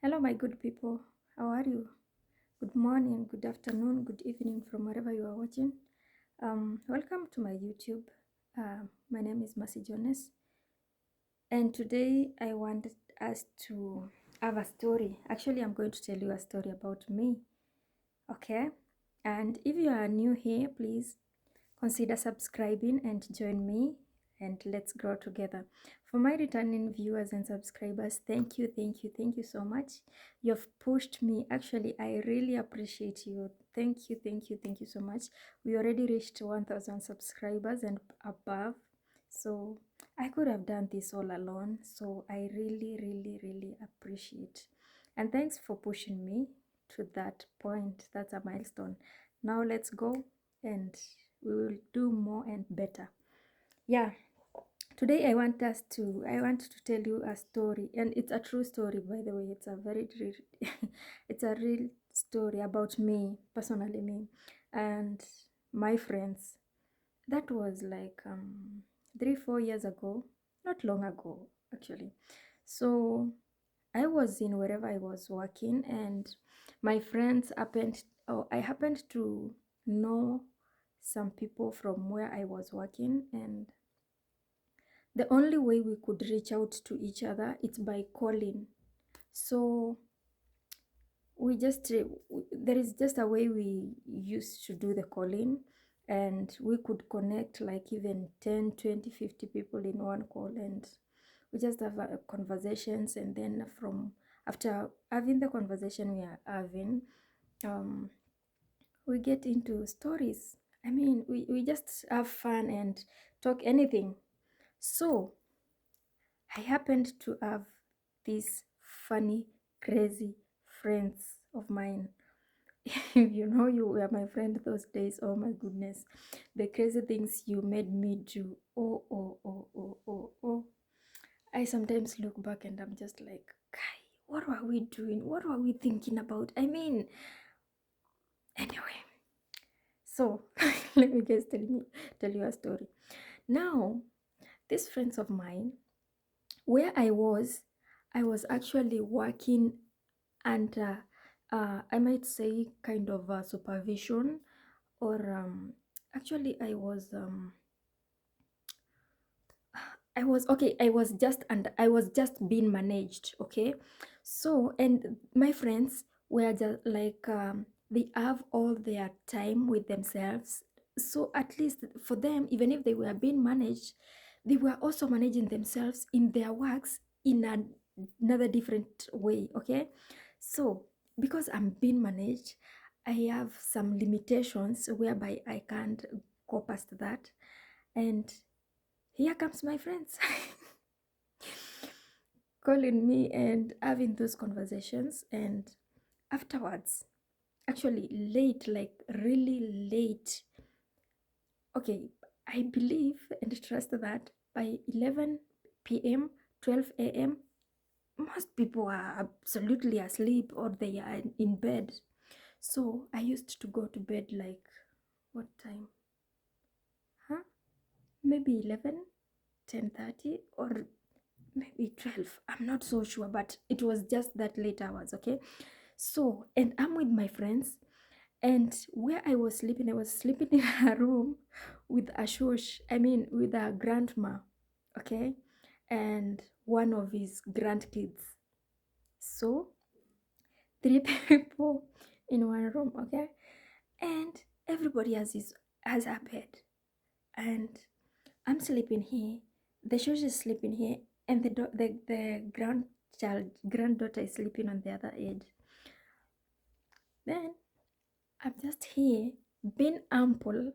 Hello, my good people. How are you? Good morning, good afternoon, good evening from wherever you are watching. Welcome to my YouTube. My name is Mercy Jonas, and today I wanted us to have a story. Actually, I'm going to tell you a story about me. Okay? And if you are new here, please consider subscribing and join me and let's grow together. For my returning viewers and subscribers, thank you so much. You've pushed me. Actually, I really appreciate you. Thank you so much. We already reached 1000 subscribers and above. So I could have done this all alone. So I really appreciate. And thanks for pushing me to that point. That's a milestone. Now let's go and we will do more and better. Yeah, today I want to tell you a story, and it's a true story, by the way. It's a very real it's a real story about me, personally, me and my friends. That was like 3-4 years ago, not long ago actually. So I was in wherever I was working, and my friends I happened to know some people from where I was working, and the only way we could reach out to each other is by calling. So there is just a way we used to do the calling, and we could connect like even 10, 20, 50 people in one call, and we just have conversations, and then from after having the conversation we are having, um, we get into stories. I mean, we just have fun and talk anything. So I happened to have these funny, crazy friends of mine. If you know you were my friend those days, oh my goodness, the crazy things you made me do. Oh. I sometimes look back and I'm just like, Kai, what were we doing? What were we thinking about? I mean, anyway. So let me just tell you a story. Now, these friends of mine, where I was actually working under, I might say, kind of supervision, or actually I was okay. I was just being managed. Okay, so and my friends were just like they have all their time with themselves. So at least for them, even if they were being managed, they were also managing themselves in their works in another different way. Okay, so because I'm being managed, I have some limitations whereby I can't go past that, and here comes my friends calling me and having those conversations. And afterwards, actually late, like really late, okay, I believe and trust that by 11 p.m., 12 a.m., most people are absolutely asleep or they are in bed. So I used to go to bed like, what time? Huh? Maybe 11, 10:30, or maybe 12. I'm not so sure, but it was just that late hours. Okay, so and I'm with my friends, and where I was sleeping in a room with a shush, I mean with a grandma. Okay, and one of his grandkids. So three people in one room. Okay, and everybody has a bed, and I'm sleeping here, the shush is sleeping here, and the granddaughter is sleeping on the other edge. Then I'm just here, being ample,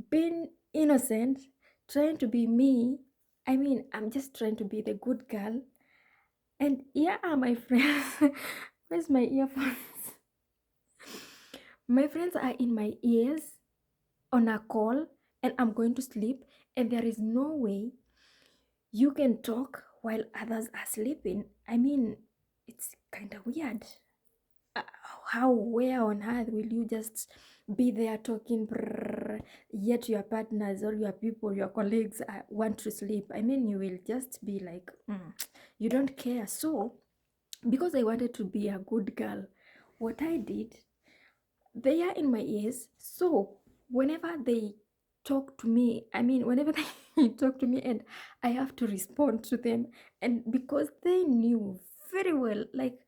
being innocent, trying to be me. I mean, I'm just trying to be the good girl. And here are my friends. Where's my earphones? My friends are in my ears on a call, and I'm going to sleep, and there is no way you can talk while others are sleeping. I mean, it's kind of weird. Uh, where on earth will you just be there talking, brrr, yet your partners or your people, your colleagues want to sleep? I mean, you will just be like, you don't care. So because I wanted to be a good girl, what I did, they are in my ears. So whenever they talk to me, I mean, whenever they talk to me and I have to respond to them, and because they knew very well, like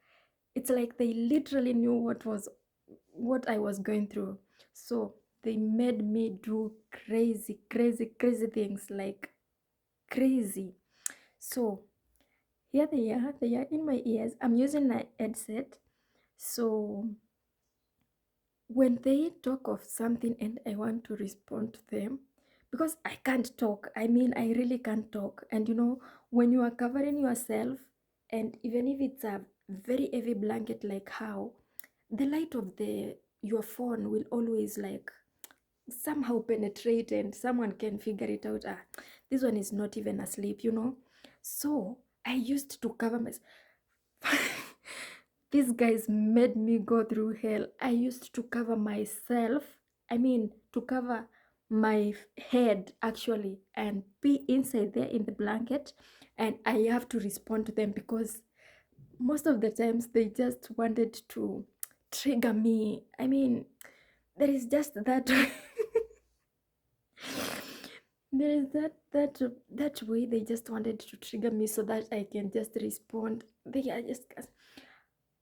it's like they literally knew what I was going through. So they made me do crazy, crazy, crazy things, like crazy. So here they are in my ears. I'm using my headset. So when they talk of something and I want to respond to them, because I can't talk, I mean, I really can't talk. And when you are covering yourself, and even if it's a very heavy blanket, like how the light of the your phone will always like somehow penetrate and someone can figure it out. This one is not even asleep. So I used to cover myself. These guys made me go through hell. I used to cover myself, I mean, to cover my head actually, and be inside there in the blanket, and I have to respond to them because most of the times they just wanted to trigger me. I mean, there is just that there is that way they just wanted to trigger me so that I can just respond. They are just,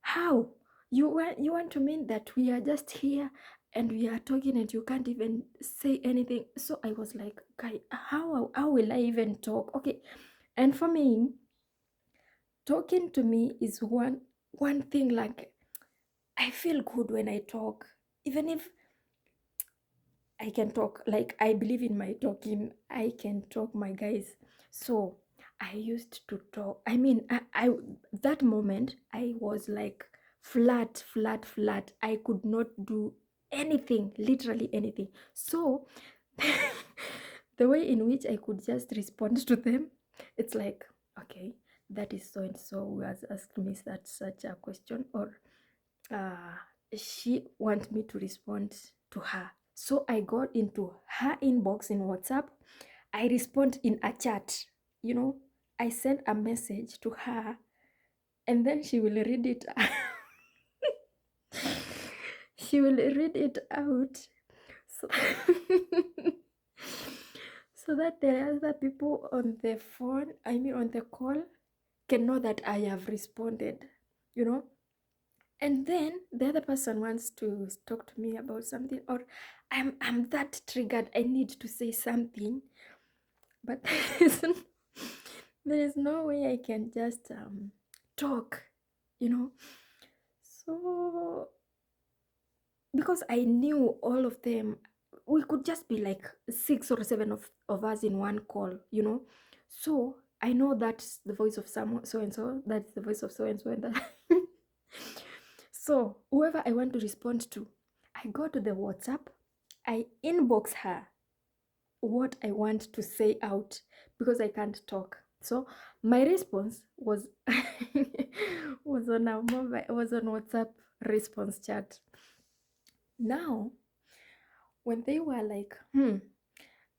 how you want to mean that we are just here and we are talking and you can't even say anything? So I was like, guy, how will I even talk? Okay. And for me, talking to me is one thing. Like, I feel good when I talk, even if I can talk. Like, I believe in my talking. I can talk, my guys. So I used to talk. I mean, I that moment I was like flat, flat, flat. I could not do anything, literally anything. So the way in which I could just respond to them, it's like, okay, that is so and so who has asked me such a question, or uh, she wants me to respond to her. So I got into her inbox in WhatsApp. I respond in a chat. I send a message to her, and then she will read it. She will read it out. So, so that the other people on the phone, I mean on the call, can know that I have responded, you know. And then the other person wants to talk to me about something, or I'm that triggered, I need to say something, but there is no way I can just talk, you know. So because I knew all of them, we could just be like 6 or 7 of us in one call. So I know that's the voice of someone so and so, that's the voice of so and so, and that. So whoever I want to respond to, I go to the WhatsApp, I inbox her what I want to say out because I can't talk. So my response was was on a mobile, was on WhatsApp response chat. Now, when they were like,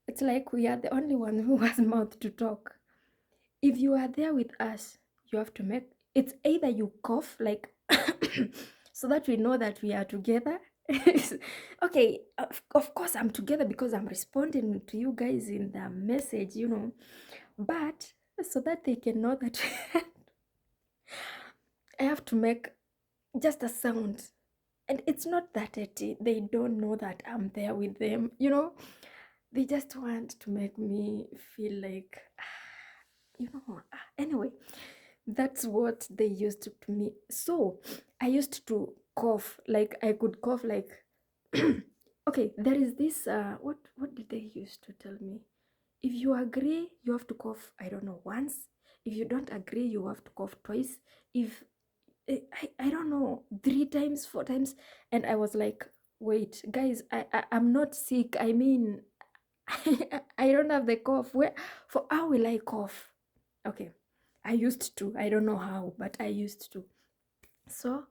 it's like we are the only one who has mouth to talk. If you are there with us, you have to make it's either you cough like so that we know that we are together. Okay, of course I'm together because I'm responding to you guys in the message. But so that they can know that I have to make just a sound. And it's not that they don't know that I'm there with them. They just want to make me feel like, anyway, that's what they used to me. So I used to cough, like I could cough like okay, there is this what did they used to tell me? If you agree, you have to cough, I don't know, once. If you don't agree, you have to cough twice. If I don't know, 3 times, 4 times. And I was like, wait, guys, I'm not sick. I mean, I don't have the cough. Where for how will I cough? Okay. I used to. I don't know how, but I used to. So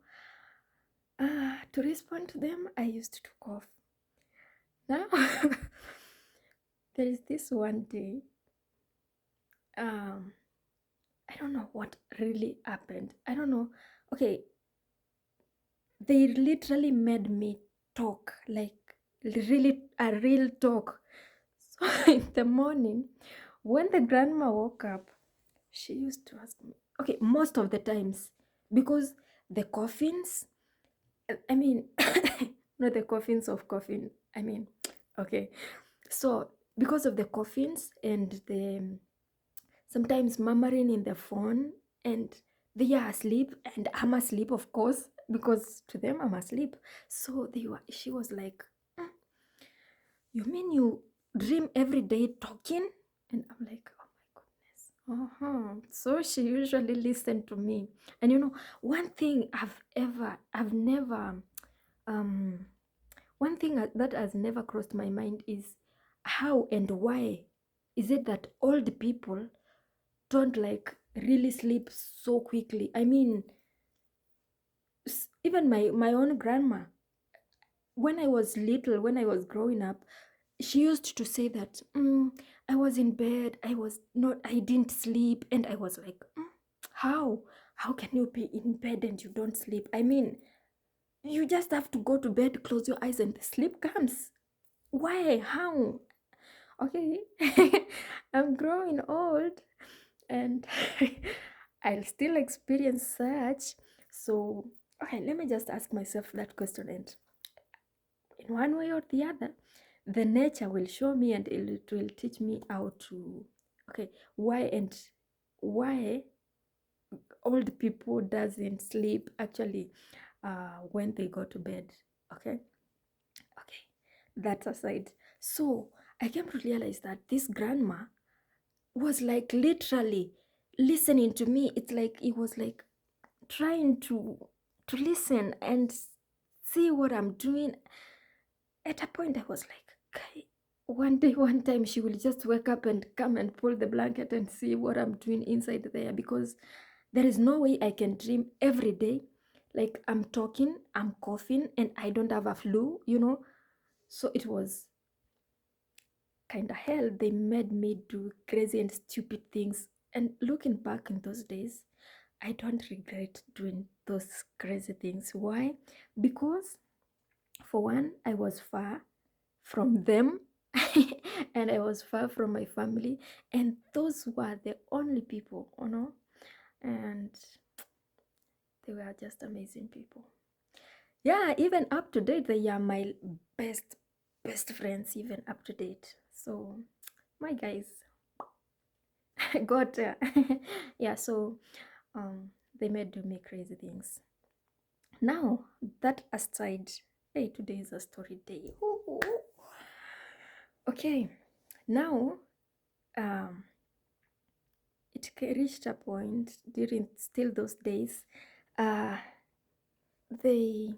to respond to them, I used to cough. Now there is this one day. I don't know what really happened. I don't know. Okay, they literally made me talk, like really a real talk. So in the morning, when the grandma woke up, she used to ask me, okay, most of the times, because the coffins, I mean, not the coffins of coffin, I mean, okay. So because of the coffins and the sometimes murmuring in the phone, and they are asleep and I'm asleep, of course, because to them I'm asleep. So she was like, "Mm, you mean you dream every day talking?" And I'm like, oh my goodness. So she usually listened to me. And one thing I've never um one thing that has never crossed my mind is how and why is it that old people don't like really sleep so quickly. I mean, even my own grandma, when I was little, when I was growing up, she used to say that, I was in bed, I didn't sleep. And I was like, how can you be in bed and you don't sleep? I mean, you just have to go to bed, close your eyes, and the sleep comes. Why? How? Okay. I'm growing old, and I'll still experience such. So, okay, let me just ask myself that question, and in one way or the other, the nature will show me, and it will teach me how to, okay, why old people doesn't sleep actually when they go to bed. Okay, okay, that aside. So I came to realize that this grandma was like literally listening to me. It's like he was like trying to listen and see what I'm doing. At a point I was like, "Okay." One day, one time, she will just wake up and come and pull the blanket and see what I'm doing inside there, because there is no way I can dream every day like I'm talking, I'm coughing, and I don't have a flu. So it was kind of hell. They made me do crazy and stupid things. And looking back in those days, I don't regret doing those crazy things. Why? Because, for one, I was far from them and I was far from my family. And those were the only people. And they were just amazing people. Yeah, even up to date, they are my best friends, even up to date. So, my guys, got yeah. So, they made do me crazy things. Now, that aside, hey, today is a story day. Ooh. Okay, now, um, reached a point during still those days. Uh, they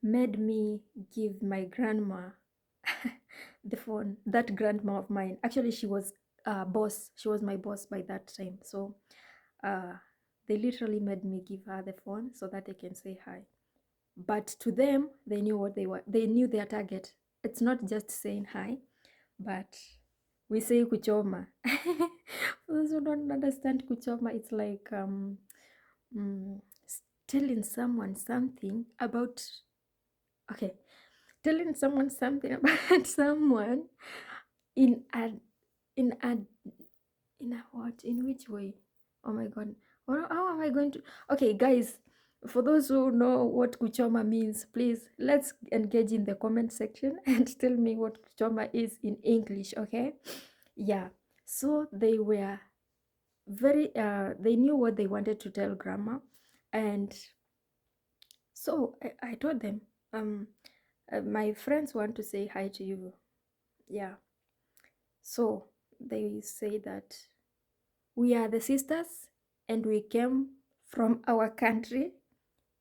made me give my grandma the phone. That grandma of mine, actually, she was boss. She was my boss by that time. So, uh, they literally made me give her the phone so that they can say hi. But to them, they knew what they were. They knew their target. It's not just saying hi, but we say kuchoma. For those who don't understand kuchoma, it's like mm, telling someone something about. Okay, telling someone something about someone in a in a in a what? In which way? Oh my god. How am I going to? Okay, guys, for those who know what kuchoma means, please let's engage in the comment section and tell me what kuchoma is in English, okay? Yeah. So they were they knew what they wanted to tell grandma. And so I told them, my friends want to say hi to you. Yeah. So they say that we are the sisters and we came from our country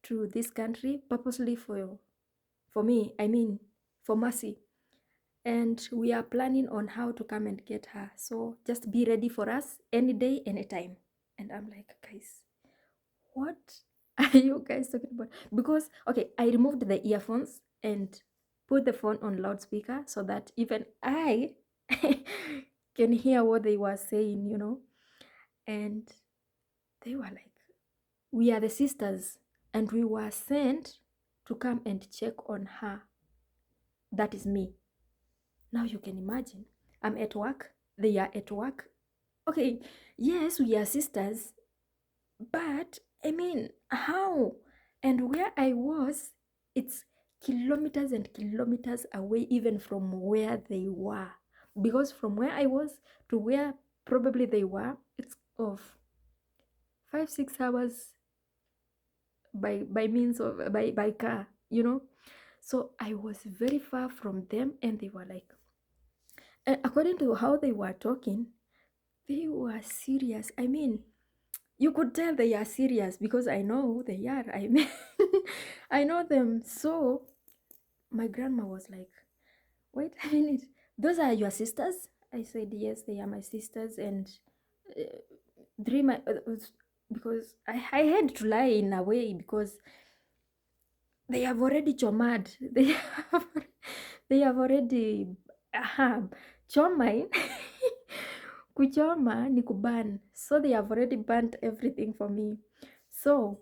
to this country purposely for me, I mean for Mercy. And we are planning on how to come and get her. So just be ready for us any day, anytime. And I'm like, guys, what are you guys talking about? Because, okay, I removed the earphones and put the phone on loudspeaker so that even I can hear what they were saying. And they were like, We are the sisters, and we were sent to come and check on her. That is me. Now you can imagine. I'm at work. They are at work. Okay, yes, we are sisters, but I mean, how? And where I was, it's kilometers and kilometers away, even from where they were. Because from where I was to where probably they were, it's of 5 6 hours by means of by car, you know. So I was very far from them, and they were like, according to how they were talking, they were serious. I mean, you could tell they are serious because I know who they are. I mean, I know them. So my grandma was like, wait a minute, those are your sisters? I said, yes, they are my sisters. And uh, three, my, because I had to lie in a way because they have already chomad. They have already choma. Kuchoma ni kuban. So they have already burnt everything for me. So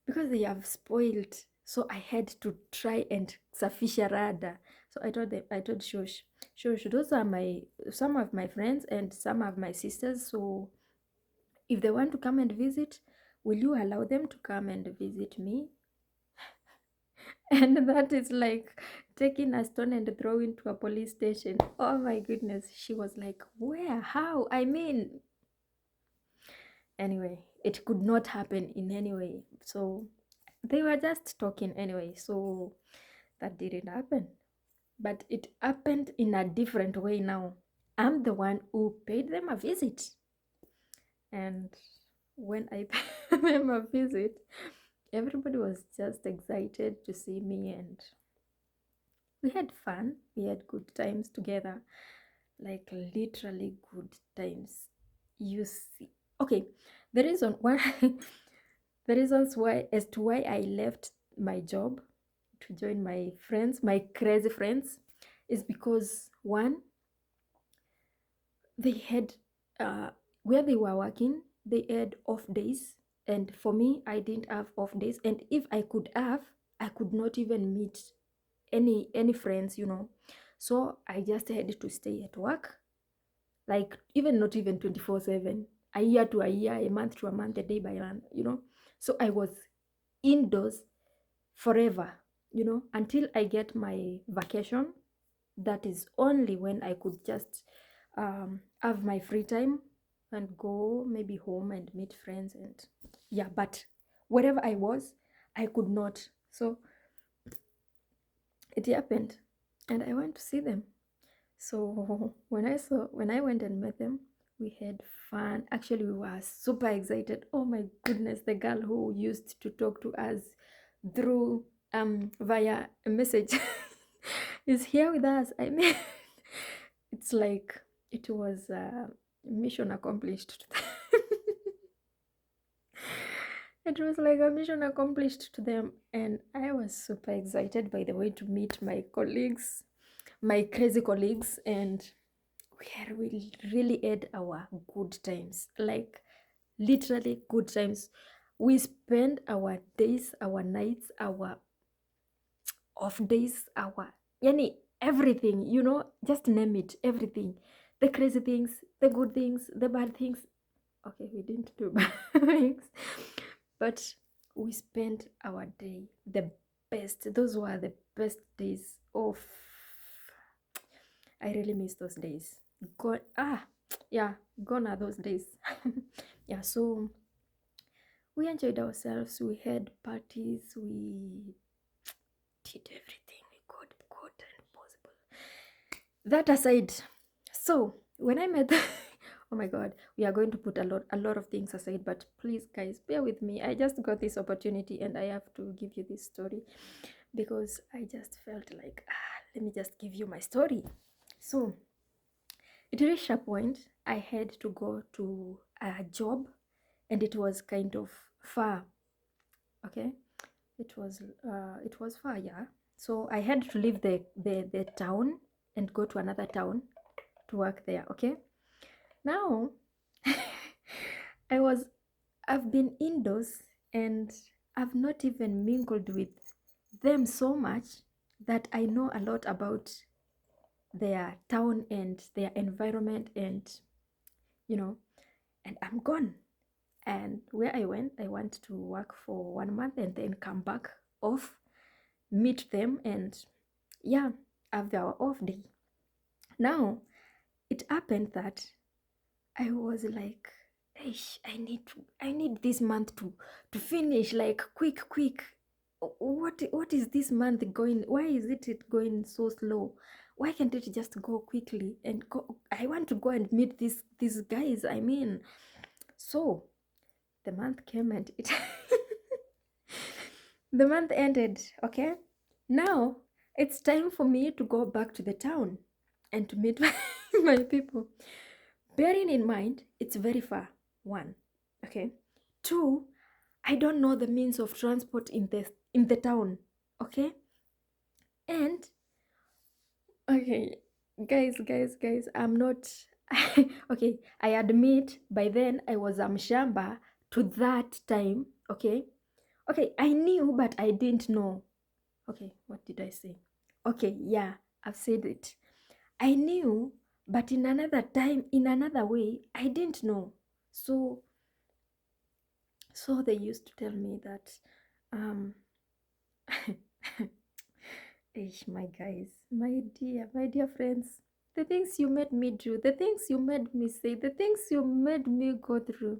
because they have spoiled, so I had to try and safisha rada. So I told Shush, those are some of my friends and some of my sisters. So if they want to come and visit, will you allow them to come and visit me? And that is like taking a stone and throwing to a police station. Oh my goodness. She was like, where? How? I mean, anyway, it could not happen in any way. So they were just talking anyway. So that didn't happen. But it happened in a different way now. I'm the one who paid them a visit. And when I paid them a visit, everybody was just excited to see me, and we had fun. We had good times together, like literally good times. You see, okay, the reason why, the reasons why as to why I left my job to join my friends, my crazy friends, is because one, they had where they were working, they had off days, and for me, I didn't have off days, and if I could have, I could not even meet any friends, you know. So I just had to stay at work, like even not even 24/7, a year to a year, a month to a month, a day by month, you know. So I was indoors forever, you know, until I get my vacation. That is only when I could just have my free time and go maybe home and meet friends. And yeah, but wherever I was, I could not. So it happened, and I went to see them. So when I went and met them, we had fun. Actually, we were super excited. Oh my goodness, the girl who used to talk to us through via a message is here with us. I mean, it's like it was mission accomplished. It was like a mission accomplished to them, and I was super excited, by the way, to meet my colleagues, my crazy colleagues. And we really had our good times, like literally good times. We spend our days, our nights, our off days, our yani everything, you know, just name it, everything. The crazy things, the good things, the bad things. Okay, we didn't do bad things, but we spent our day the best. Those were the best days of. I really miss those days. God, yeah, gone are those days. Yeah, so we enjoyed ourselves. We had parties. We did everything we could and possible. That aside, so when I met, oh my God, we are going to put a lot of things aside. But please, guys, bear with me. I just got this opportunity, and I have to give you this story because I just felt like, let me just give you my story. So it reached a point I had to go to a job, and it was kind of far. Okay, it was far, yeah. So I had to leave the town and go to another town to work there. Okay, now I was I've been indoors and I've not even mingled with them so much that I know a lot about their town and their environment, and you know, and I'm gone. And where I went to work for 1 month and then come back off, meet them, and yeah, have our off day. Now, it happened that I was like, "Eish, I need this month to finish like quick. What is this month going? Why is it going so slow? Why can't it just go quickly and go? I want to go and meet these guys. I mean, so the month came and it the month ended. Okay, now it's time for me to go back to the town and to meet my people. Bearing in mind, it's very far. One, okay. Two, I don't know the means of transport in the town. Okay, and okay, guys, I'm not. Okay, I admit by then I was mshamba to that time. Okay, I knew, but I didn't know. Okay, what did I say? Okay, yeah, I've said it. I knew, but in another time, in another way, I didn't know. So, so they used to tell me that, um, my guys, my dear friends, the things you made me do, the things you made me say, the things you made me go through.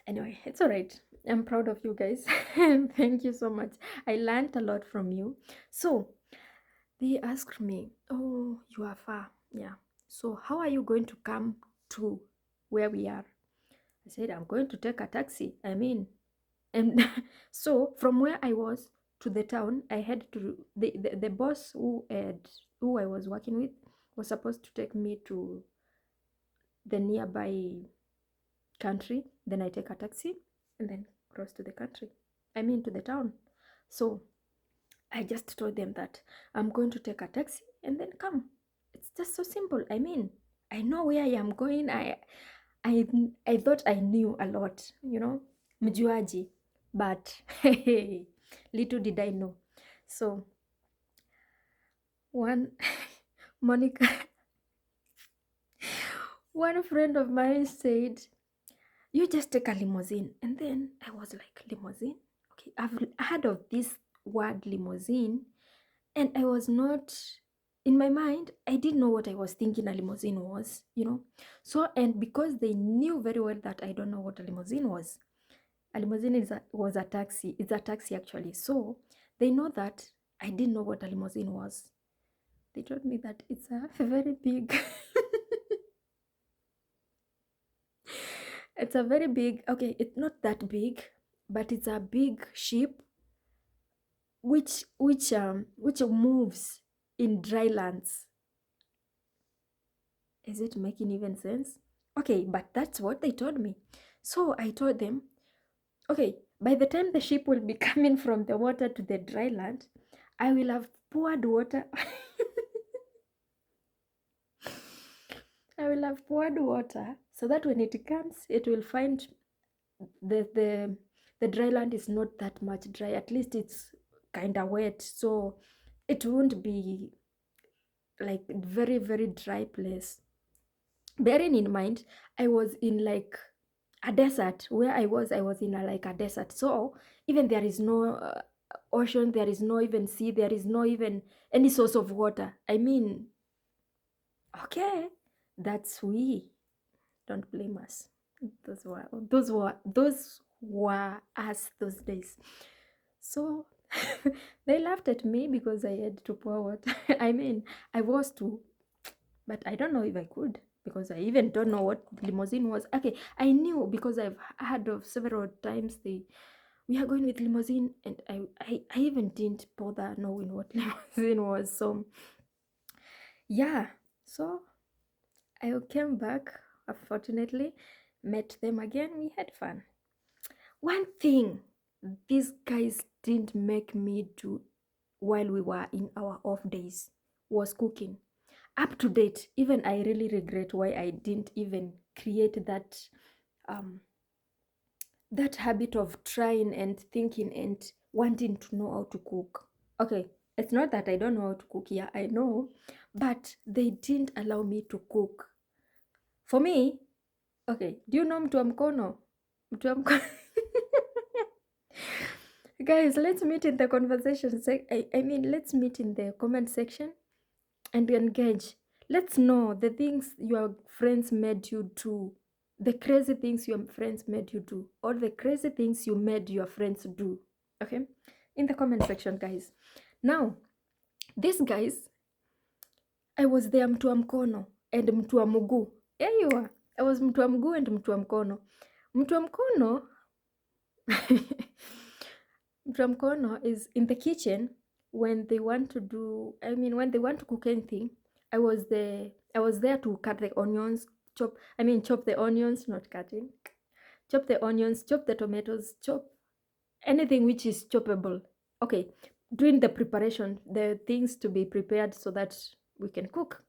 Anyway, it's all right. I'm proud of you guys. Thank you so much. I learned a lot from you. So, they asked me, "Oh, you are far. Yeah. So, how are you going to come to where we are?" I said, "I'm going to take a taxi. I mean," and so from where I was to the town, I had to, the boss who I was working with was supposed to take me to the nearby country. Then I take a taxi and then cross to the country. I mean, to the town. So I just told them that I'm going to take a taxi and then come. It's just so simple. I mean, I know where I am going. I I thought I knew a lot, mjuaji, but little did I know. So one Monica, one friend of mine said, "You just take a limousine," and then I was like, "Limousine? Okay, I've heard of this word limousine." And I was not, in my mind, I didn't know what I was thinking a limousine was. So, and because they knew very well that I don't know what a limousine was, a limousine was a taxi. It's a taxi actually. So they know that I didn't know what a limousine was. They told me that it's a very big, it's a very big, okay, it's not that big, but it's a big ship which moves in dry lands. Is it making even sense? Okay, but that's what they told me. So I told them, okay, by the time the ship will be coming from the water to the dry land, I will have poured water. I will have poured water so that when it comes, it will find the dry land is not that much dry. At least it's kind of wet, so it won't be like very very dry place. Bearing in mind, I was in like a desert. Where I was in like a desert. So even there is no ocean, there is no even sea, there is no even any source of water. I mean, okay, that's we. Don't blame us. Those were us those days. So they laughed at me because I had to pour water. I mean, I was too, but I don't know if I could because I even don't know what limousine was. Okay, I knew because I've heard of several times we are going with limousine, and I even didn't bother knowing what limousine was. So yeah, so I came back, unfortunately, met them again. We had fun. One thing these guys didn't make me do while we were in our off days was cooking. Up to date, even I really regret why I didn't even create that habit of trying and thinking and wanting to know how to cook. Okay, it's not that I don't know how to cook. Yeah, I know, but they didn't allow me to cook. For me, okay, do you know mtu wa mkono? Mtu wa mkono. Guys, let's meet in the conversation. I mean, let's meet in the comment section and engage. Let's know the things your friends made you do, the crazy things your friends made you do, or the crazy things you made your friends do. Okay, in the comment section, guys. Now, these guys, I was there mtu wa mkono and mtu wa mguu. There you are. I was mtu wa mguu and mtu wa mkono. Mtu wa mkono, mtu wa mkono is in the kitchen when they want to do. I mean, when they want to cook anything. I was there to cut the onions, chop the onions, not cutting. Chop the onions, chop the tomatoes, chop anything which is choppable. Okay, doing the preparation, the things to be prepared so that we can cook.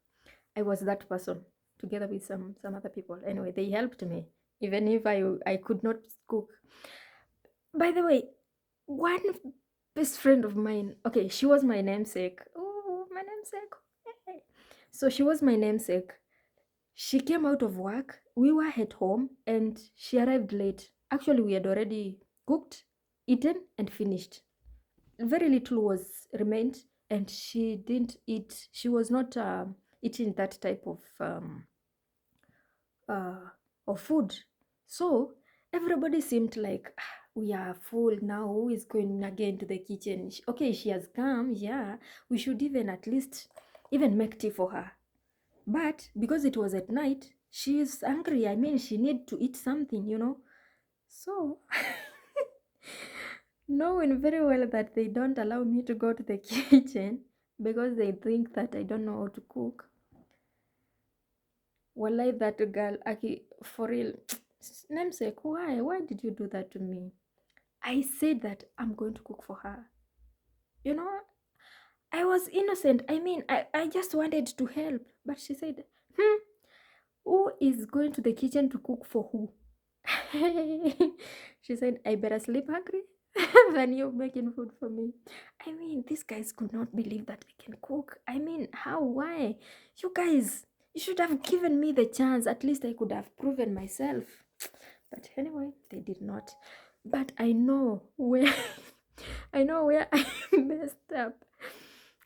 I was that person together with some other people. Anyway, they helped me even if I could not cook. By the way, one best friend of mine, okay, she was my namesake. Oh, my namesake. Hey. So she was my namesake. She came out of work. We were at home and she arrived late. Actually, we had already cooked, eaten, and finished. Very little was remained, and she didn't eat. She was not eating that type of food. So everybody seemed like, we are full now. Who is going again to the kitchen? Okay, she has come. Yeah, we should even at least even make tea for her. But because it was at night, she is hungry. I mean, she need to eat something, you know. So, knowing very well that they don't allow me to go to the kitchen because they think that I don't know how to cook. Wallahi, that girl, Aki, for real, namesake, why? Why did you do that to me? I said that I'm going to cook for her. You know, I was innocent. I mean, I just wanted to help. But she said, who is going to the kitchen to cook for who? She said, I better sleep hungry than you making food for me. I mean, these guys could not believe that I can cook. I mean, how? Why? You guys, you should have given me the chance. At least I could have proven myself. But anyway, they did not. But I know where I know where I messed up.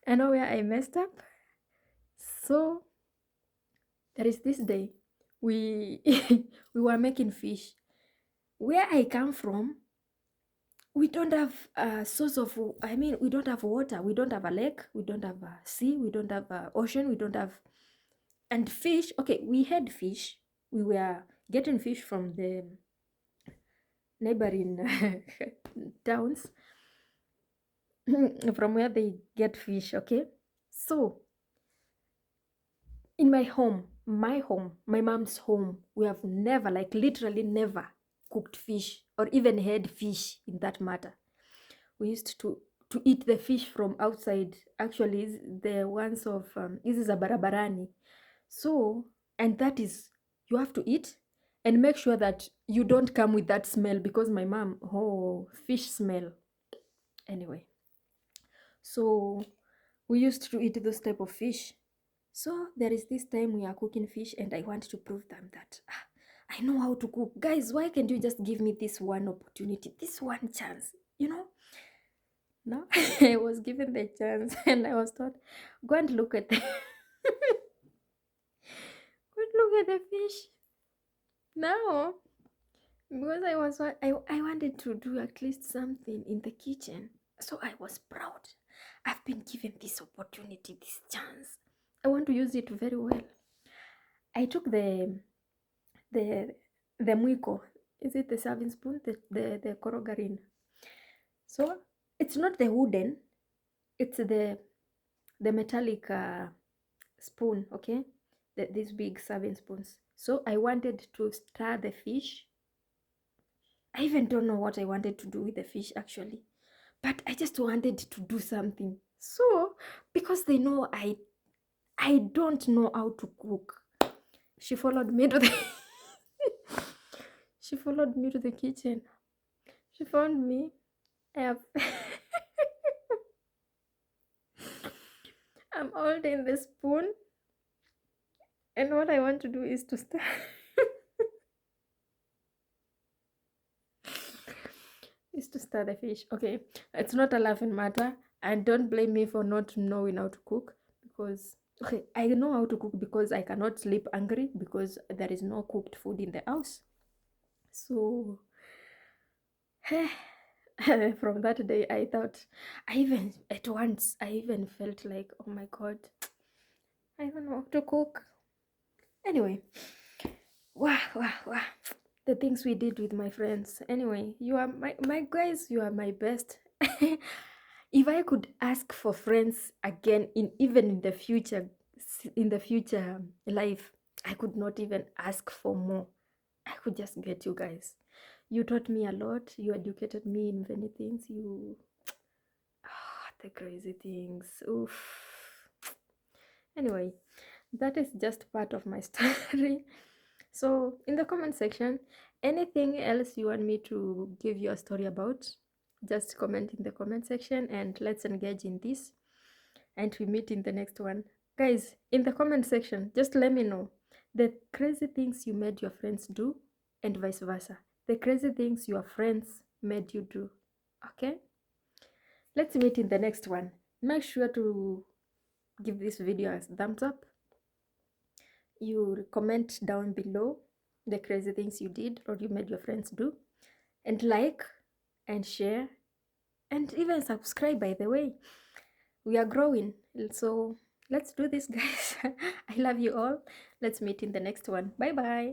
I know where I messed up. So there is this day we we were making fish. Where I come from, we don't have a source of, I mean, we don't have water. We don't have a lake. We don't have a sea. We don't have a ocean. We don't have, and fish. Okay, we had fish. We were getting fish from the neighboring towns, from where they get fish. Okay, so in my home, my mom's home, we have never, like literally never cooked fish or even had fish in that matter. We used to eat the fish from outside. Actually, the ones of hizi za barabarani. So, and that is, you have to eat and make sure that you don't come with that smell, because my mom, oh, fish smell. Anyway, so we used to eat those type of fish. So there is this time we are cooking fish and I want to prove them that I know how to cook. Guys, why can't you just give me this one opportunity, this one chance, you know? No, I was given the chance and I was told, go and look at the go and look at the fish. Now, because I wanted to do at least something in the kitchen. So I was proud. I've been given this opportunity, this chance. I want to use it very well. I took the mwiko. Is it the serving spoon? The korogarin. So it's not the wooden, it's the metallic spoon, okay? These big serving spoons. So I wanted to stir the fish. I even don't know what I wanted to do with the fish actually, but I just wanted to do something. So because they know I don't know how to cook, she followed me to the she followed me to the kitchen. She found me. I have I'm holding the spoon, and what I want to do is to start is to stir the fish. Okay, it's not a laughing matter, and don't blame me for not knowing how to cook, because okay, I know how to cook because I cannot sleep hungry because there is no cooked food in the house. So from that day, I thought, I even at once, I even felt like, oh my god, I don't know how to cook. Anyway, wow, wow, wow. The things we did with my friends. Anyway, you are my guys, you are my best. If I could ask for friends again in even in the future life, I could not even ask for more. I could just get you guys. You taught me a lot. You educated me in many things. You the crazy things. Oof. Anyway, that is just part of my story. So, in the comment section, anything else you want me to give you a story about, just comment in the comment section and let's engage in this. And we meet in the next one. Guys, in the comment section, just let me know the crazy things you made your friends do and vice versa. The crazy things your friends made you do. Okay? Let's meet in the next one. Make sure to give this video a thumbs up. You comment down below the crazy things you did or you made your friends do, and like and share and even subscribe. By the way, we are growing, so let's do this, guys. I love you all. Let's meet in the next one. Bye bye.